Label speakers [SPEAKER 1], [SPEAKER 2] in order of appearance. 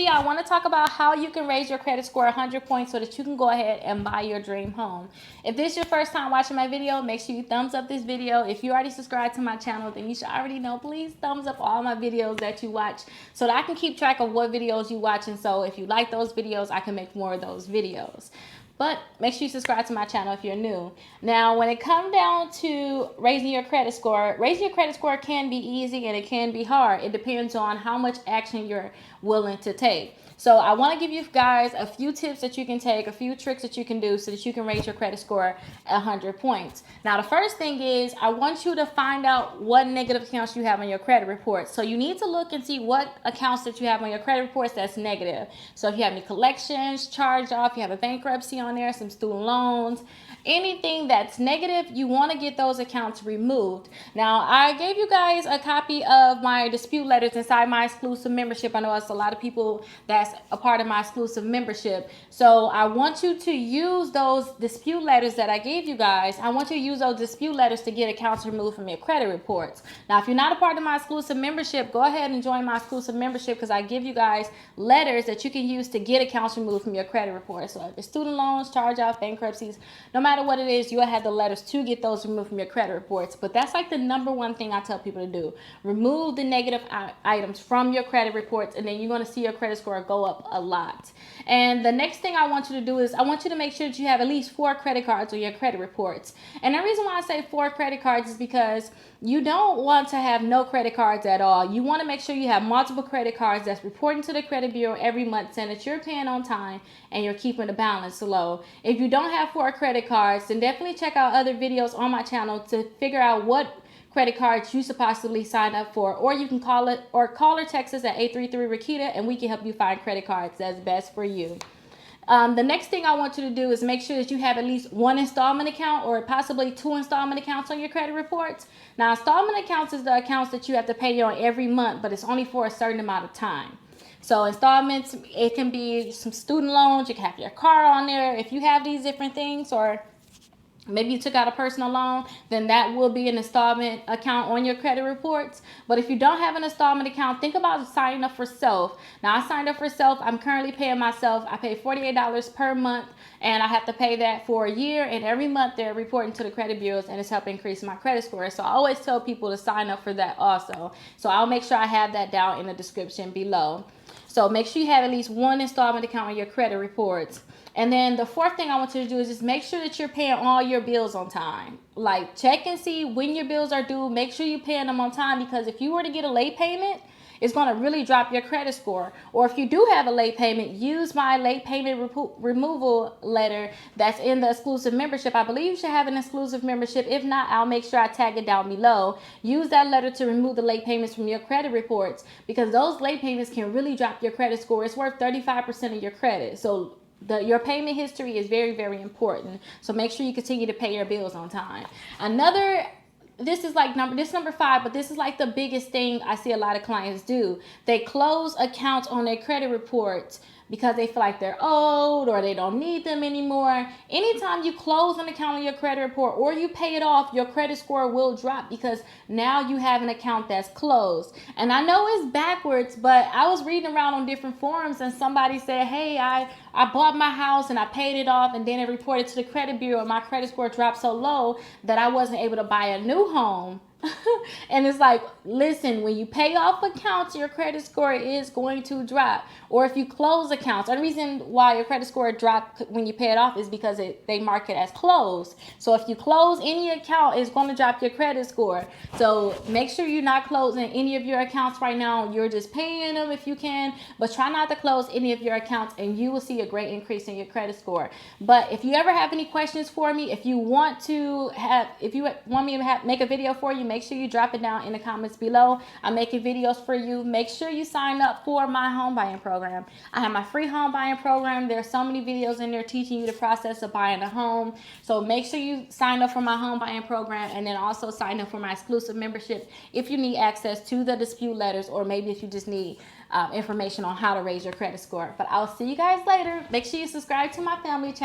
[SPEAKER 1] video, I want to talk about how you can raise your credit score 100 points so that you can go ahead and buy your dream home. If this is your first time watching my video, make sure you thumbs up this video. If you already subscribed to my channel, then you should already know. Please thumbs up all my videos that you watch so that I can keep track of what videos you watch. And so if you like those videos, I can make more of those videos. But make sure you subscribe to my channel if you're new. Now, when it comes down to raising your credit score can be easy and it can be hard. It depends on how much action you're willing to take. So I want to give you guys a few tips that you can take, a few tricks that you can do so that you can raise your credit score 100 points. Now, the first thing is I want you to find out what negative accounts you have on your credit report. So you need to look and see what accounts that you have on your credit reports that's negative. So if you have any collections, charge off, you have a bankruptcy on there, some student loans, anything that's negative, you want to get those accounts removed. Now, I gave you guys a copy of my dispute letters inside my exclusive membership. I know it's a lot of people that's a part of my exclusive membership. So I want you to use those dispute letters that I gave you guys. I want you to use those dispute letters to get accounts removed from your credit reports. Now, if you're not a part of my exclusive membership, go ahead and join my exclusive membership because I give you guys letters that you can use to get accounts removed from your credit reports. So if it's student loans, charge-off, bankruptcies, no matter what it is, you'll have the letters to get those removed from your credit reports. But that's like the number one thing I tell people to do. Remove the negative items from your credit reports, and then you're going to see your credit score go up a lot. And the next thing I want you to do is I want you to make sure that you have at least 4 credit cards on your credit reports. And the reason why I say 4 credit cards is because you don't want to have no credit cards at all. You want to make sure you have multiple credit cards that's reporting to the credit bureau every month saying that you're paying on time and you're keeping the balance low. If you don't have 4 credit cards, then definitely check out other videos on my channel to figure out what credit cards you should possibly sign up for, or you can call or text us at 833-Rickita and we can help you find credit cards that's best for you. The next thing I want you to do is make sure that you have at least 1 installment account or possibly 2 installment accounts on your credit reports. Now, installment accounts is the accounts that you have to pay on every month, but it's only for a certain amount of time. So installments, it can be some student loans, you can have your car on there. If you have these different things, or maybe you took out a personal loan, then that will be an installment account on your credit reports. But if you don't have an installment account, think about signing up for self. Now, I signed up for self. I'm currently paying myself. I pay $48 per month, and I have to pay that for a year. And every month they're reporting to the credit bureaus, and it's helping increase my credit score. So I always tell people to sign up for that also. So I'll make sure I have that down in the description below. So make sure you have at least 1 installment account on your credit reports. And then the 4th thing I want you to do is just make sure that you're paying all your bills on time. Like, check and see when your bills are due. Make sure you're paying them on time, because if you were to get a late payment, it's going to really drop your credit score. Or if you do have a late payment, use my late payment removal letter that's in the exclusive membership. I believe you should have an exclusive membership. If not, I'll make sure I tag it down below. Use that letter to remove the late payments from your credit reports, because those late payments can really drop your credit score. It's worth 35% of your credit. So your payment history is very, very important. So make sure you continue to pay your bills on time. This is number 5, but this is like the biggest thing I see a lot of clients do. They close accounts on their credit reports because they feel like they're old or they don't need them anymore. Anytime you close an account on your credit report or you pay it off, your credit score will drop, because now you have an account that's closed. And I know it's backwards, but I was reading around on different forums and somebody said, hey, I bought my house and I paid it off, and then it reported to the credit bureau and my credit score dropped so low that I wasn't able to buy a new home. And it's like, listen, when you pay off accounts, your credit score is going to drop. Or if you close accounts, the reason why your credit score dropped when you pay it off is because they mark it as closed. So if you close any account, it's going to drop your credit score. So make sure you're not closing any of your accounts right now. You're just paying them if you can, but try not to close any of your accounts, and you will see a great increase in your credit score. But if you ever have any questions for me, if you want me to make a video for you, make sure you drop it down in the comments below. I'm making videos for you. Make sure you sign up for my home buying program. I have my free home buying program. There's so many videos in there teaching you the process of buying a home. So make sure you sign up for my home buying program, and then also sign up for my exclusive membership if you need access to the dispute letters, or maybe if you just need information on how to raise your credit score. But I'll see you guys later. Make sure you subscribe to my family channel.